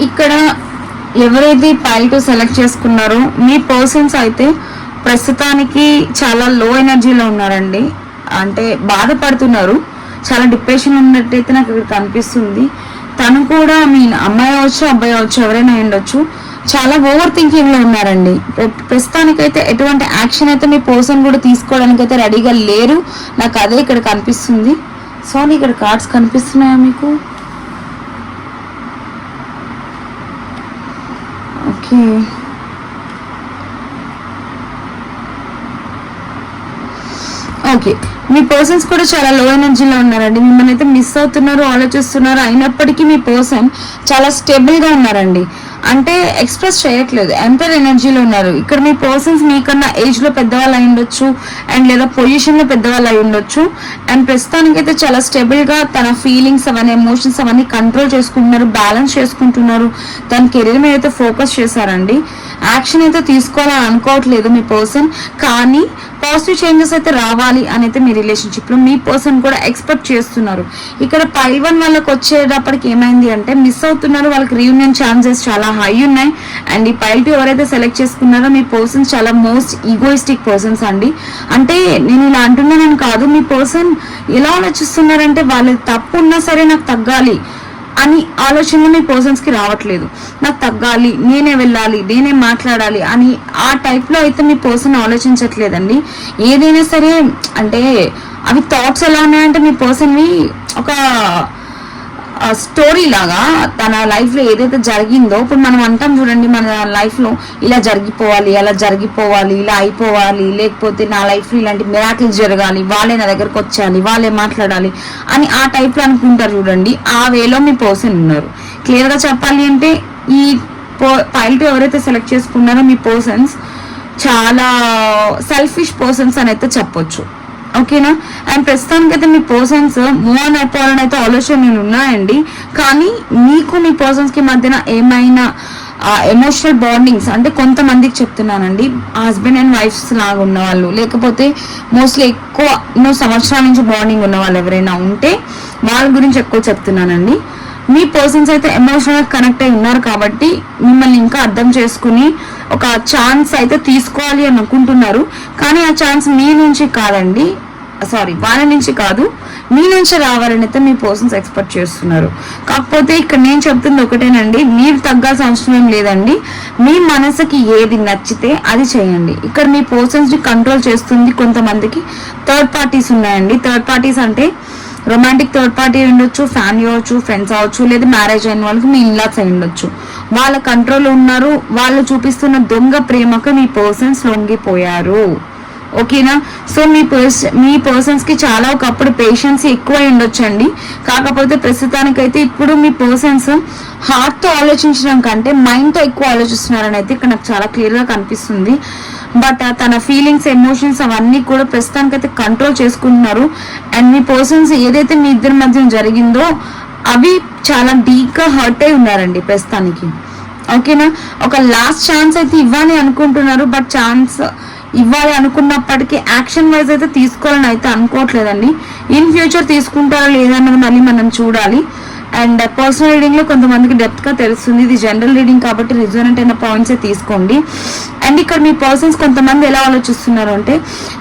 ఇక్కడ ఎవరైతే పైల్ 2 సెలెక్ట్ చేసుకున్నారో మీ పర్సన్స్ అయితే ప్రస్తుతానికి చాలా లో ఎనర్జీలో ఉన్నారండి, అంటే బాధపడుతున్నారు, చాలా డిప్రెషన్ ఉన్నట్టయితే నాకు ఇక్కడ కనిపిస్తుంది. తను కూడా మీ అమ్మాయి అవచ్చు అబ్బాయి అవచ్చు ఎవరైనా ఉండొచ్చు, చాలా ఓవర్ థింకింగ్ లో ఉన్నారండి. ప్రస్తుతానికైతే ఎటువంటి యాక్షన్ అయితే మీ పర్సన్ కూడా తీసుకోవడానికి అయితే రెడీగా లేరు, నాకు అదే ఇక్కడ కనిపిస్తుంది. సారీ ఇక్కడ కార్డ్స్ కనిపిస్తున్నాయా మీకు? ఓకే ఓకే మీ పర్సన్స్ కూడా చాలా లో ఎనర్జీలో ఉన్నారండి, మిమ్మల్ని అయితే మిస్ అవుతున్నారు, ఆలోచిస్తున్నారు. అయినప్పటికీ మీ పర్సన్ చాలా స్టేబుల్గా ఉన్నారండి, అంటే ఎక్స్ప్రెస్ చేయట్లేదు, ఎంపైర్ ఎనర్జీలో ఉన్నారు. ఇక్కడ మీ పర్సన్స్ మీకన్నా ఏజ్లో పెద్దవాళ్ళు అయి ఉండొచ్చు అండ్ లేదా పొజిషన్లో పెద్దవాళ్ళు అయి ఉండొచ్చు. అండ్ ప్రస్తుతానికైతే చాలా స్టేబుల్గా తన ఫీలింగ్స్ అవన్నీ ఎమోషన్స్ అవన్నీ కంట్రోల్ చేసుకుంటున్నారు, బ్యాలెన్స్ చేసుకుంటున్నారు. తన కెరీర్ మీద అయితే ఫోకస్ చేశారండి. యాక్షన్ అయితే తీసుకోవాలని అనుకోవట్లేదు మీ పర్సన్, కానీ పాజిటివ్ చేంజెస్ అయితే రావాలి అని అయితే మీ రిలేషన్షిప్లో మీ పర్సన్ కూడా ఎక్స్పెక్ట్ చేస్తున్నారు. ఇక్కడ పైల్ 1 వాళ్ళకి వచ్చేటప్పటికి ఏమైంది అంటే మిస్ అవుతున్నారు, వాళ్ళకి రీయూనియన్ ఛాన్సెస్ చాలా హై ఉన్నాయి. అండ్ ఈ పైల్ 2 ఎవరైతే సెలెక్ట్ చేసుకున్నారో మీ పర్సన్స్ చాలా మోస్ట్ ఈగోయిస్టిక్ పర్సన్స్ అండి. అంటే నేను ఇలా అంటున్నానని కాదు, మీ పర్సన్ ఎలా ఆలోచిస్తున్నారంటే వాళ్ళది తప్పు ఉన్నా సరే నాకు తగ్గాలి అని ఆలోచనలు మీ పర్సన్స్కి రావట్లేదు. నాకు తగ్గాలి, నేనే వెళ్ళాలి, నేనే మాట్లాడాలి అని ఆ టైప్లో అయితే మీ పర్సన్ ఆలోచించట్లేదండి. ఏదైనా సరే అంటే అవి థాట్స్ ఎలా ఉన్నాయంటే మీ పర్సన్వి ఒక స్టోరీ లాగా తన లైఫ్లో ఏదైతే జరిగిందో, ఇప్పుడు మనం అంటాం చూడండి మన లైఫ్లో ఇలా జరిగిపోవాలి, అలా జరిగిపోవాలి, ఇలా అయిపోవాలి, లేకపోతే నా లైఫ్లో ఇలాంటి మిరాకిల్స్ జరగాలి, వాళ్ళే నా దగ్గరకు వచ్చేయాలి, వాళ్ళే మాట్లాడాలి అని ఆ టైప్లో అనుకుంటారు చూడండి, ఆ వేలో మీ పర్సన్ ఉన్నారు. క్లియర్గా చెప్పాలి అంటే ఈ పైల్ 2 ఎవరైతే సెలెక్ట్ చేసుకున్నారో మీ పర్సన్స్ చాలా సెల్ఫిష్ పర్సన్స్ అని అయితే చెప్పొచ్చు. ఓకేనా, అండ్ ప్రస్తుతానికైతే మీ పర్సన్స్ మూవ్ ఆన్ అయిపోవాలని అయితే ఆలోచనలు ఉన్నాయండి. కానీ మీకు మీ పర్సన్స్కి మధ్యన ఏమైనా ఎమోషనల్ బాండింగ్స్ అంటే కొంతమందికి చెప్తున్నానండి, హస్బెండ్ అండ్ వైఫ్స్ లాగా ఉన్నవాళ్ళు, లేకపోతే మోస్ట్లీ ఎక్కువ ఎన్నో సంవత్సరాల నుంచి బాండింగ్ ఉన్న వాళ్ళు ఎవరైనా ఉంటే వాళ్ళ గురించి ఎక్కువ చెప్తున్నానండి. మీ పర్సన్స్ అయితే ఎమోషనల్గా కనెక్ట్ అయి ఉన్నారు కాబట్టి మిమ్మల్ని ఇంకా అర్థం చేసుకుని ఒక ఛాన్స్ అయితే తీసుకోవాలి అని అనుకుంటున్నారు. కానీ ఆ ఛాన్స్ మీ నుంచి కాదండి, సారీ వాళ్ళ నుంచి కాదు, మీ నుంచి రావాలని అయితే మీ పర్సన్స్ ఎక్స్పెక్ట్ చేస్తున్నారు. కాకపోతే ఇక్కడ నేను చెప్తుంది ఒకటేనండి, మీరు తగ్గాల్సిన అవసరం ఏం లేదండి. మీ మనసుకి ఏది నచ్చితే అది చేయండి. ఇక్కడ మీ పర్సన్స్ని కంట్రోల్ చేస్తుంది కొంతమందికి థర్డ్ పార్టీస్ ఉన్నాయండి. థర్డ్ పార్టీస్ అంటే రొమాంటిక్ థర్డ్ పార్టీ ఉండొచ్చు, ఫ్యామిలీ అవ్వచ్చు, ఫ్రెండ్స్ అవ్వచ్చు, లేదా మ్యారేజ్ అయిన వాళ్ళకి మీ ఇన్లాస్ అయి ఉండొచ్చు. వాళ్ళ కంట్రోల్ ఉన్నారు, వాళ్ళు చూపిస్తున్న దొంగ ప్రేమకు మీ పర్సన్స్ లొంగిపోయారు. ఓకేనా, సో మీ పర్సన్స్కి చాలా ఒకప్పుడు పేషెన్స్ ఎక్కువ ఉండొచ్చు అండి. కాకపోతే ప్రస్తుతానికైతే ఇప్పుడు మీ పర్సన్స్ హార్ట్తో ఆలోచించడం కంటే మైండ్తో ఎక్కువ ఆలోచిస్తున్నారని అయితే ఇక్కడ నాకు చాలా క్లియర్గా కనిపిస్తుంది. బట్ తన ఫీలింగ్స్ ఎమోషన్స్ అవన్నీ కూడా ప్రస్తుతానికైతే కంట్రోల్ చేసుకుంటున్నారు. అండ్ మీ పర్సన్స్ ఏదైతే మీ ఇద్దరి మధ్య జరిగిందో అవి చాలా డీప్గా హర్ట్ అయి ఉన్నారండి ప్రస్తుతానికి. ఓకేనా, ఒక లాస్ట్ ఛాన్స్ అయితే ఇవ్వాలి అనుకుంటున్నారు, బట్ ఛాన్స్ ఇవ్వాలి అనుకున్నప్పటికీ యాక్షన్ వైజ్ అయితే తీసుకోవాలని అయితే అనుకోవట్లేదండి. ఇన్ ఫ్యూచర్ తీసుకుంటారా లేదన్నది మళ్ళీ మనం చూడాలి. అండ్ పర్సనల్ రీడింగ్లో కొంతమందికి డెప్త్గా తెలుస్తుంది. ఇది జనరల్ రీడింగ్ కాబట్టి రిజోనెంట్ అయిన పాయింట్సే తీసుకోండి. అండ్ ఇక్కడ మీ పర్సన్స్ కొంతమంది ఎలా ఆలోచిస్తున్నారు అంటే,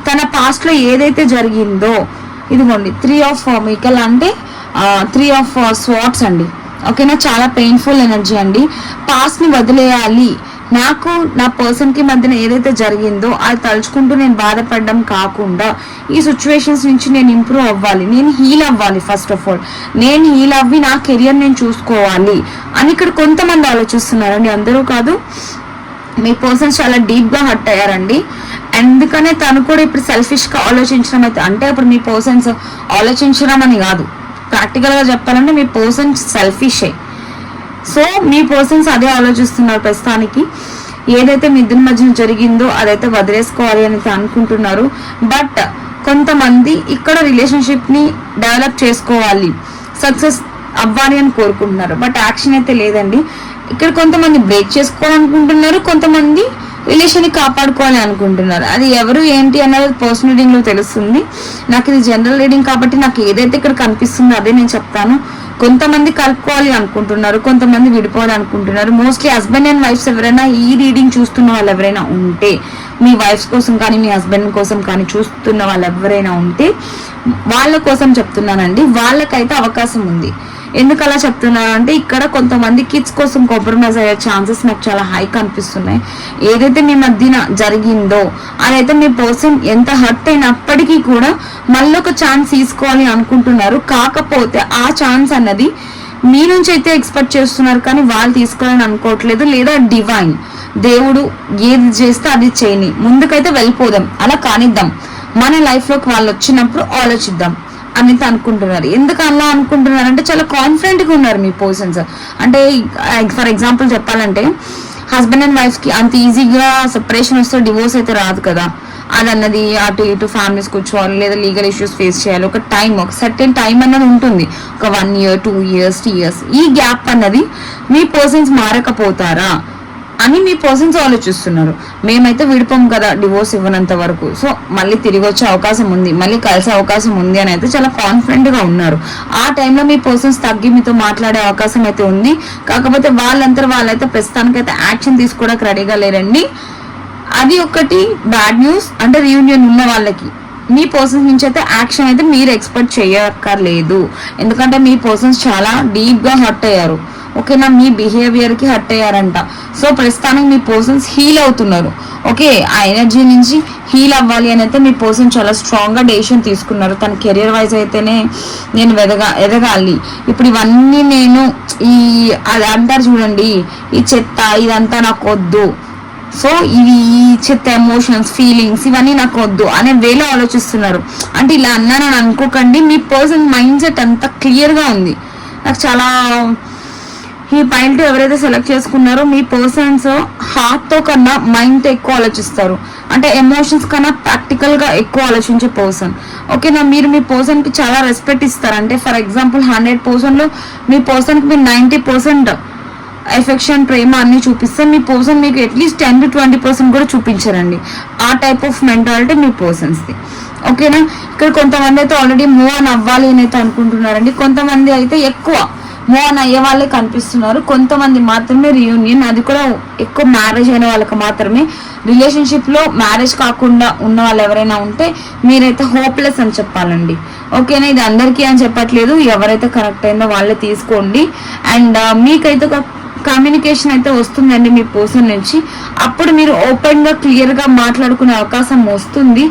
తన పాస్ట్లో ఏదైతే జరిగిందో, ఇదిగోండి 3 ఆఫ్ మీకల్ అంటే 3 ఆఫ్ స్వాట్స్ అండి. ఓకేనా, చాలా పెయిన్ఫుల్ ఎనర్జీ అండి. పాస్ట్ని వదిలేయాలి, నాకు నా పర్సన్కి మధ్యన ఏదైతే జరిగిందో అది తలుచుకుంటూ నేను బాధపడడం కాకుండా ఈ సిచ్యువేషన్స్ నుంచి నేను ఇంప్రూవ్ అవ్వాలి, నేను హీల్ అవ్వాలి. ఫస్ట్ ఆఫ్ ఆల్ నేను హీల్ అవ్వి నా కెరియర్ నేను చూసుకోవాలి అని ఇక్కడ కొంతమంది ఆలోచిస్తున్నారండి, అందరూ కాదు. మీ పర్సన్స్ చాలా డీప్గా హర్ట్ అయ్యారండి. అందుకనే తను కూడా ఇప్పుడు సెల్ఫిష్గా ఆలోచించడం అయితే, అంటే ఇప్పుడు మీ పర్సన్స్ ఆలోచించడం అని కాదు, ప్రాక్టికల్గా చెప్పాలంటే మీ పర్సన్స్ సెల్ఫిషే. సో మీ పర్సన్స్ అదే ఆలోచిస్తున్నారు ప్రస్తుతానికి. ఏదైతే మీ ఇద్దరి మధ్యన జరిగిందో అదైతే వదిలేసుకోవాలి అని అనుకుంటున్నారు. బట్ కొంతమంది ఇక్కడ రిలేషన్షిప్ని డెవలప్ చేసుకోవాలి, సక్సెస్ అవ్వాలి అని కోరుకుంటున్నారు. బట్ యాక్షన్ అయితే లేదండి. ఇక్కడ కొంతమంది బ్రేక్ చేసుకోవాలనుకుంటున్నారు, కొంతమంది రిలేషన్ని కాపాడుకోవాలి అనుకుంటున్నారు. అది ఎవరు ఏంటి అన్నది పర్సనల్ రీడింగ్లో తెలుస్తుంది. నాకు ఇది జనరల్ రీడింగ్ కాబట్టి నాకు ఏదైతే ఇక్కడ కనిపిస్తుందో అదే నేను చెప్తాను. కొంతమంది కలుపుకోవాలి అనుకుంటున్నారు, కొంతమంది విడిపోవాలి అనుకుంటున్నారు. మోస్ట్లీ హస్బెండ్ అండ్ వైఫ్స్ ఎవరైనా ఈ రీడింగ్ చూస్తున్న వాళ్ళు ఎవరైనా ఉంటే, మీ వైఫ్స్ కోసం కానీ మీ హస్బెండ్ కోసం కానీ చూస్తున్న వాళ్ళు ఎవరైనా ఉంటే వాళ్ళ కోసం చెప్తున్నానండి. వాళ్ళకైతే అవకాశం ఉంది. ఎందుకు అలా చెప్తున్నాను అంటే, ఇక్కడ కొంతమంది కిడ్స్ కోసం కాంప్రమైజ్ అయ్యే ఛాన్సెస్ నాకు చాలా హై కనిపిస్తున్నాయి. ఏదైతే మీ మధ్యన జరిగిందో అదైతే మీ పర్సన్ ఎంత హర్ట్ అయినప్పటికీ కూడా మళ్ళీ ఒక ఛాన్స్ తీసుకోవాలి అనుకుంటున్నారు. కాకపోతే ఆ ఛాన్స్ అన్నది మీ నుంచి అయితే ఎక్స్పెక్ట్ చేస్తున్నారు, కానీ వాళ్ళు తీసుకోవాలని అనుకోవట్లేదు. లేదా డివైన్ దేవుడు ఏది చేస్తే అది చేయని, ముందుకైతే వెళ్ళిపోదాం, అలా కానిద్దాం, మన లైఫ్లోకి వాళ్ళు వచ్చినప్పుడు ఆలోచిద్దాం అని అనుకుంటున్నారు. ఎందుకు అలా అనుకుంటున్నారు అంటే, చాలా కాన్ఫిడెంట్గా ఉన్నారు మీ పర్సన్స్. అంటే ఫర్ ఎగ్జాంపుల్ చెప్పాలంటే, హస్బెండ్ అండ్ వైఫ్కి అంత ఈజీగా సెపరేషన్ వస్తే డివోర్స్ అయితే రాదు కదా. అదన్నది అటు ఇటు ఫ్యామిలీస్ కూర్చోవాలి, లేదా లీగల్ ఇష్యూస్ ఫేస్ చేయాలి. ఒక టైం, ఒక సర్టెన్ టైం అన్నది ఉంటుంది. ఒక 1 year 2 years 3 years ఈ గ్యాప్ అన్నది మీ పర్సన్స్ మారకపోతారా అని మీ పర్సన్స్ ఆలోచిస్తున్నారు. మేమైతే విడిపోం కదా డివోర్స్ ఇవ్వనంత వరకు, సో మళ్ళీ తిరిగి వచ్చే అవకాశం ఉంది, మళ్ళీ కలిసే అవకాశం ఉంది అని అయితే చాలా కాన్ఫిడెంట్గా ఉన్నారు. ఆ టైంలో మీ పర్సన్స్ తగ్గి మీతో మాట్లాడే అవకాశం అయితే ఉంది. కాకపోతే వాళ్ళైతే ప్రస్తుతానికైతే యాక్షన్ తీసుకోవడానికి రెడీగా లేరండి. అది ఒకటి బ్యాడ్ న్యూస్. అంటే రీయూనియన్ ఉన్న వాళ్ళకి మీ పర్సన్స్ నుంచి అయితే యాక్షన్ అయితే మీరు ఎక్స్పెక్ట్ చేయక్కర్లేదు. ఎందుకంటే మీ పర్సన్స్ చాలా డీప్గా హర్ట్ అయ్యారు. ఓకేనా, మీ బిహేవియర్కి హర్ట్ అయ్యారంట. సో ప్రస్తుతానికి మీ పర్సన్స్ హీల్ అవుతున్నారు. ఓకే, ఆ ఎనర్జీ నుంచి హీల్ అవ్వాలి అని అయితే మీ పర్సన్ చాలా స్ట్రాంగ్గా డెసిషన్ తీసుకున్నారు. తన కెరియర్ వైజ్ అయితేనే నేను ఎదగాలి, ఇప్పుడు ఇవన్నీ నేను అది అంటారు చూడండి, ఈ చెత్త ఇదంతా నాకు వద్దు, సో ఇవి ఈ చెత్త ఎమోషన్స్ ఫీలింగ్స్ ఇవన్నీ నాకు వద్దు అనే వేలో ఆలోచిస్తున్నారు. అంటే ఇలా అన్నానని అనుకోకండి, మీ పర్సన్ మైండ్ సెట్ అంతా క్లియర్గా ఉంది. నాకు చాలా ఈ పాయింట్ ఎవరైతే సెలెక్ట్ చేసుకున్నారో మీ పర్సన్స్ హార్ట్తో కన్నా మైండ్తో ఎక్కువ ఆలోచిస్తారు. అంటే ఎమోషన్స్ కన్నా ప్రాక్టికల్గా ఎక్కువ ఆలోచించే పర్సన్. ఓకేనా, మీరు మీ పర్సన్కి చాలా రెస్పెక్ట్ ఇస్తారు. అంటే ఫర్ ఎగ్జాంపుల్ 100%లో మీ పర్సన్కి మీరు 90% ఎఫెక్షన్ ప్రేమ అన్ని చూపిస్తే మీ పర్సన్ మీకు అట్లీస్ట్ 10 to 20% కూడా చూపించారండి. ఆ టైప్ ఆఫ్ మెంటాలిటీ మీ పర్సన్స్ది. ఓకేనా, ఇక్కడ కొంతమంది అయితే ఆల్రెడీ మూవ్ ఆన్ అవ్వాలి అని అయితే అనుకుంటున్నారండి. కొంతమంది అయితే ఎక్కువ మూవ్ ఆన్ అయ్యే వాళ్ళే కనిపిస్తున్నారు. కొంతమంది మాత్రమే రీయూనియన్, అది కూడా ఎక్కువ మ్యారేజ్ అయిన వాళ్ళకి మాత్రమే. రిలేషన్షిప్లో మ్యారేజ్ కాకుండా ఉన్న వాళ్ళు ఎవరైనా ఉంటే మీరైతే హోప్లెస్ అని చెప్పాలండి. ఓకేనా, ఇది అందరికీ అని చెప్పట్లేదు, ఎవరైతే కరెక్ట్ అయిందో వాళ్ళే తీసుకోండి. అండ్ మీకైతే ఒక కమ్యూనికేషన్ అయితే వస్తుందండి మీ పర్సన్ నుంచి. అప్పుడు మీరు ఓపెన్గా క్లియర్గా మాట్లాడుకునే అవకాశం వస్తుంది.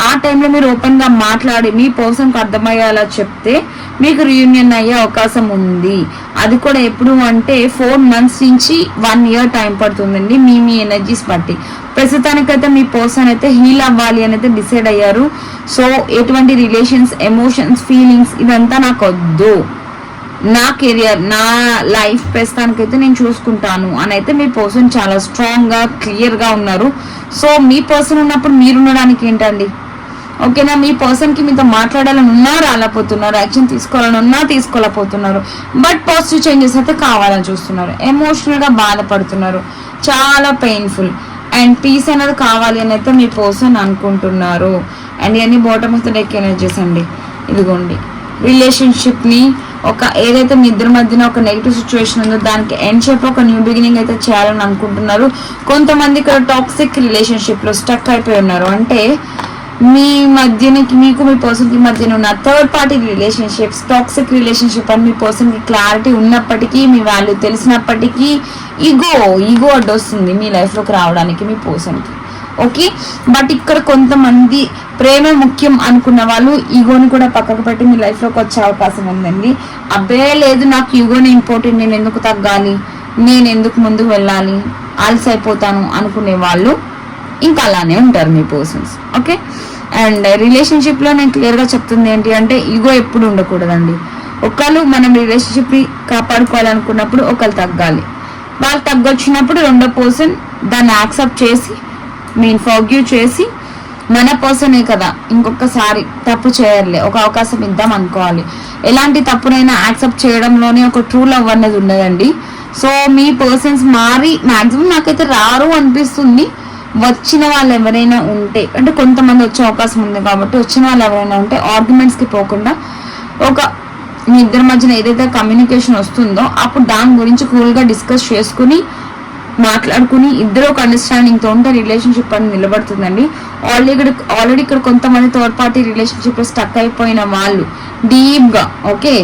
ఆ టైంలో మీరు ఓపెన్గా మాట్లాడి మీ పర్సన్కి అర్థమయ్యేలా చెప్తే మీకు రీయూనియన్ అయ్యే అవకాశం ఉంది. అది కూడా ఎప్పుడు అంటే 4 months నుంచి 1 year టైం పడుతుందండి, మీ ఎనర్జీస్ బట్టి. ప్రస్తుతానికైతే మీ పర్సన్ అయితే హీల్ అవ్వాలి అని అయితే డిసైడ్ అయ్యారు. సో ఎటువంటి రిలేషన్స్ ఎమోషన్స్ ఫీలింగ్స్ ఇదంతా నాకు వద్దు, నా కెరియర్ నా లైఫ్ ప్రస్తుతానికైతే నేను చూసుకుంటాను అని అయితే మీ పర్సన్ చాలా స్ట్రాంగ్గా క్లియర్గా ఉన్నారు. సో మీ పర్సన్ ఉన్నప్పుడు మీరు ఉండడానికి ఏంటండి. ఓకేనా, మీ పర్సన్కి మీతో మాట్లాడాలని ఉన్నా రాలేకపోతున్నారు, యాక్షన్ తీసుకోవాలని ఉన్నా తీసుకోలేకపోతున్నారు. బట్ పాజిటివ్ చేంజెస్ అయితే కావాలని చూస్తున్నారు. ఎమోషనల్గా బాధపడుతున్నారు, చాలా పెయిన్ఫుల్. అండ్ పీస్ అనేది కావాలి అని అయితే మీ పర్సన్ అనుకుంటున్నారు. అండ్ ఇవన్నీ bottom of the deck energies అండి. ఇదిగోండి, రిలేషన్షిప్ని ఒక ఏదైతే మీ ఇద్దరి మధ్యన ఒక నెగిటివ్ సిచ్యువేషన్ ఉందో దానికి ఎండ్ చెప్పి ఒక న్యూ బిగినింగ్ అయితే చేయాలని అనుకుంటున్నారు. కొంతమంది ఇక్కడ టాక్సిక్ రిలేషన్షిప్లో స్టక్ అయిపోయి ఉన్నారు. అంటే మీ మధ్యనకి మీకు మీ పర్సన్కి మధ్యన ఉన్న third party relationships toxic relationship అని మీ పర్సన్కి క్లారిటీ ఉన్నప్పటికీ, మీ వాల్యూ తెలిసినప్పటికీ ఈగో అడ్డొస్తుంది మీ లైఫ్లోకి రావడానికి మీ పర్సన్కి. ఓకే, బట్ ఇక్కడ కొంతమంది ప్రేమే ముఖ్యం అనుకున్న వాళ్ళు ఈగోని కూడా పక్కకు పెట్టి మీ లైఫ్లోకి వచ్చే అవకాశం ఉందండి. అబ్బే లేదు, నాకు ఈగోనే ఇంపార్టెంట్, నేను ఎందుకు తగ్గాలి, నేను ఎందుకు ముందుకు వెళ్ళాలి, ఆలసైపోతాను అనుకునే వాళ్ళు ఇంకా అలానే ఉంటారు మీ పర్సన్స్. ఓకే, అండ్ రిలేషన్షిప్లో నేను క్లియర్గా చెప్తుంది ఏంటి అంటే ఈగో ఎప్పుడు ఉండకూడదండి. ఒకళ్ళు మనం రిలేషన్షిప్ని కాపాడుకోవాలనుకున్నప్పుడు ఒకళ్ళు తగ్గాలి. వాళ్ళు తగ్గొచ్చినప్పుడు రెండో పర్సన్ దాన్ని యాక్సెప్ట్ చేసి ఫర్గివ్ చేసి మన పర్సనే కదా ఇంకొకసారి తప్పు చేయర్లే, ఒక అవకాశం ఇద్దాం అనుకోవాలి. ఎలాంటి తప్పునైనా యాక్సెప్ట్ చేయడంలోనే ఒక ట్రూ లవ్ అన్నది ఉండదండి. సో మీ పర్సన్స్ మారి మ్యాక్సిమం నాకైతే రారు అనిపిస్తుంది. వచ్చిన వాళ్ళు ఎవరైనా ఉంటే, అంటే కొంతమంది వచ్చే అవకాశం ఉంది కాబట్టి వచ్చిన వాళ్ళు ఎవరైనా ఉంటే ఆర్గ్యుమెంట్స్కి పోకుండా ఒక మీ ఇద్దరి మధ్యన ఏదైతే కమ్యూనికేషన్ వస్తుందో అప్పుడు దాని గురించి కూల్గా డిస్కస్ చేసుకుని మాట్లాడుకుని ఇద్దరు ఒక అండర్స్టాండింగ్తో ఉంటే రిలేషన్షిప్ అని నిలబడుతుందండి. ఆల్రెడీ ఇక్కడ కొంతమంది థర్డ్ పార్టీ రిలేషన్షిప్లో స్టక్ అయిపోయిన వాళ్ళు డీప్గా, ఓకే,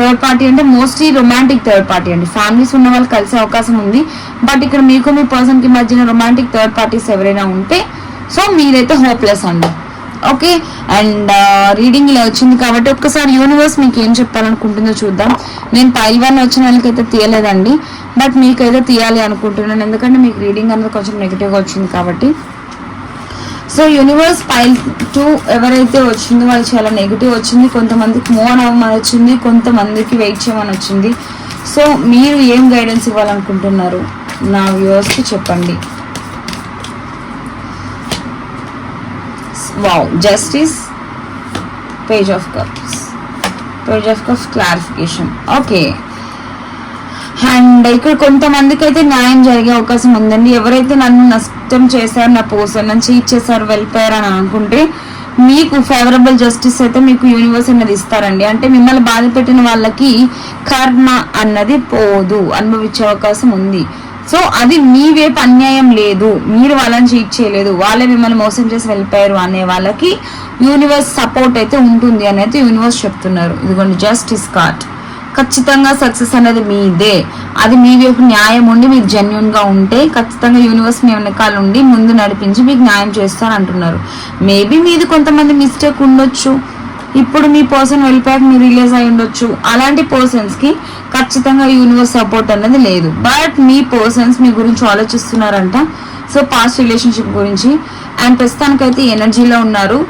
థర్డ్ పార్టీ అంటే మోస్ట్లీ రొమాంటిక్ థర్డ్ పార్టీ అండి. ఫ్యామిలీస్ ఉన్న వాళ్ళు కలిసే అవకాశం ఉంది. బట్ ఇక్కడ మీకు మీ పర్సన్కి మధ్యన రొమాంటిక్ థర్డ్ పార్టీస్ ఎవరైనా ఉంటే సో మీరైతే హోప్లెస్ అండి. ఓకే, అండ్ రీడింగ్ ఇలా వచ్చింది కాబట్టి ఒక్కసారి యూనివర్స్ మీకు ఏం చెప్పాలనుకుంటుందో చూద్దాం. నేను పైల్ 1 వచ్చిన వాళ్ళకైతే తీయలేదండి, బట్ మీకైతే తీయాలి అనుకుంటున్నాను, ఎందుకంటే మీకు రీడింగ్ అనేది కొంచెం నెగిటివ్గా వచ్చింది కాబట్టి. సో యూనివర్స్ పైల్ 2 ఎవరైతే వచ్చిందో వాళ్ళు చాలా నెగిటివ్ వచ్చింది, కొంతమందికి మూవ్ అవ్వమని వచ్చింది, కొంతమందికి వెయిట్ చేయమని వచ్చింది. సో మీరు ఏం గైడెన్స్ ఇవ్వాలనుకుంటున్నారు నా వ్యూవర్స్కి చెప్పండి. Wow, justice, page of cups clarification. Okay, and ఇక్కడ కొంతమందికి అయితే న్యాయం జరిగే అవకాశం ఉందండి. ఎవరైతే నన్ను నష్టం చేశారు, నా పర్సన్ నన్ను చీట్ చేశారు, వెళ్ళిపోయారు అని అనుకుంటే మీకు ఫేవరబుల్ జస్టిస్ అయితే మీకు యూనివర్స్ అన్నది ఇస్తారండి. అంటే మిమ్మల్ని బాధ పెట్టిన వాళ్ళకి కర్మ అన్నది పోదు, అనుభవించే అవకాశం ఉంది. సో అది మీ వైపు అన్యాయం లేదు, మీరు వాళ్ళని చీట్ చేయలేదు, వాళ్ళే మిమ్మల్ని మోసం చేసి వెళ్ళిపోయారు అనే వాళ్ళకి యూనివర్స్ సపోర్ట్ అయితే ఉంటుంది అని అయితే యూనివర్స్ చెప్తున్నారు. ఇదిగోండి జస్టిస్ కార్డ్. ఖచ్చితంగా సక్సెస్ అనేది మీదే, అది మీ వైపు న్యాయం ఉండి మీరు జెన్యున్గా ఉంటే ఖచ్చితంగా యూనివర్స్ మీ వెనకాల ఉండి ముందు నడిపించి మీకు న్యాయం చేస్తారు అంటున్నారు. మేబీ మీది కొంతమంది మిస్టేక్ ఉండొచ్చు, ఇప్పుడు మీ పర్సన్ వెళ్ళిపోయాక మీరు రిలీజ్ అయి ఉండొచ్చు. అలాంటి పర్సన్స్కి ఖచ్చితంగా యూనివర్స్ సపోర్ట్ అనేది లేదు. బట్ మీ పర్సన్స్ మీ గురించి ఆలోచిస్తున్నారంట. సో పాస్ట్ రిలేషన్షిప్ గురించి అండ్ ప్రస్తుతానికైతే ఎనర్జీలో ఉన్నారు.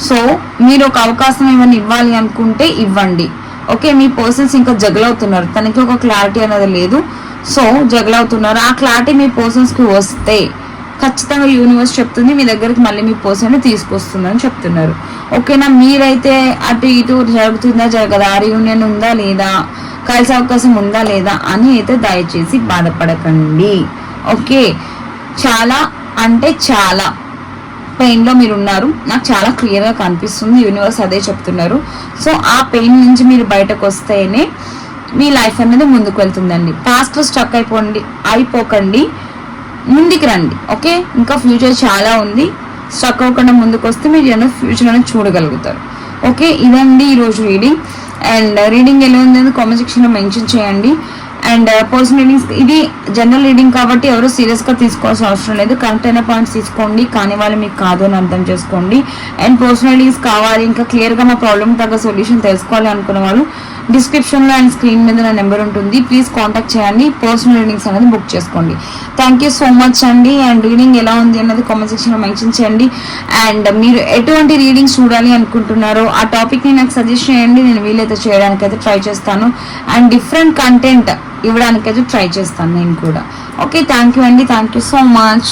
సో మీరు ఒక అవకాశం ఏమైనా ఇవ్వాలి అనుకుంటే ఇవ్వండి. ఓకే, మీ పర్సన్స్ ఇంకా జగలవుతున్నారు, తనకి ఒక క్లారిటీ అనేది లేదు. సో జగలవుతున్నారు, ఆ క్లారిటీ మీ పర్సన్స్కి వస్తే ఖచ్చితంగా యూనివర్స్ చెప్తుంది మీ దగ్గరికి మళ్ళీ మీ పర్సన్ తీసుకొస్తుందని చెప్తున్నారు. ఓకేనా, మీరైతే అటు ఇటు జరుగుతుందా జరగదా, రీయూనియన్ ఉందా లేదా, కలిసే అవకాశం ఉందా లేదా అని అయితే దయచేసి బాధపడకండి. ఓకే, చాలా అంటే చాలా పెయిన్లో మీరు ఉన్నారు, నాకు చాలా క్లియర్గా కనిపిస్తుంది, యూనివర్స్ అదే చెప్తున్నారు. సో ఆ పెయిన్ నుంచి మీరు బయటకు వస్తేనే మీ లైఫ్ అనేది ముందుకు వెళ్తుందండి. పాస్ట్లో స్టక్ అయిపోకండి, ముందుకు రండి. ఓకే, ఇంకా ఫ్యూచర్ చాలా ఉంది, స్టక్ అవ్వకుండా ముందుకు వస్తే మీరు ఫ్యూచర్ అనేది చూడగలుగుతారు. ఓకే, ఇదండి ఈరోజు రీడింగ్. అండ్ రీడింగ్ ఎలా ఉంది కామెంట్ సెక్షన్లో మెన్షన్ చేయండి. అండ్ పర్సనల్ రీడింగ్స్ ఇది జనరల్ రీడింగ్ కాబట్టి ఎవరు సీరియస్గా తీసుకోవాల్సిన అవసరం లేదు. కరెక్ట్ అయిన పాయింట్స్ తీసుకోండి, కానీ వాళ్ళు మీకు కాదు అని అర్థం చేసుకోండి. అండ్ పర్సనల్ రీడింగ్స్ కావాలి, ఇంకా క్లియర్గా మా ప్రాబ్లమ్ తగ్గ సొల్యూషన్ తెలుసుకోవాలి అనుకున్న వాళ్ళు డిస్క్రిప్షన్లో అండ్ స్క్రీన్ మీద నా నెంబర్ ఉంటుంది, ప్లీజ్ కాంటాక్ట్ చేయండి. పర్సనల్ రీడింగ్స్ అనేది బుక్ చేసుకోండి. థ్యాంక్ యూ సో మచ్ అండి. అండ్ రీడింగ్ ఎలా ఉంది అన్నది కామెంట్ సెక్షన్లో మెన్షన్ చేయండి. అండ్ మీరు ఎటువంటి రీడింగ్స్ చూడాలి అనుకుంటున్నారో ఆ టాపిక్ని నాకు సజెస్ట్ చేయండి, నేను వీలైతే చేయడానికైతే ట్రై చేస్తాను. అండ్ డిఫరెంట్ కంటెంట్ ఇవ్వడానికైతే ట్రై చేస్తాను నేను కూడా. ఓకే, థ్యాంక్ యూ అండి, థ్యాంక్ యూ సో మచ్.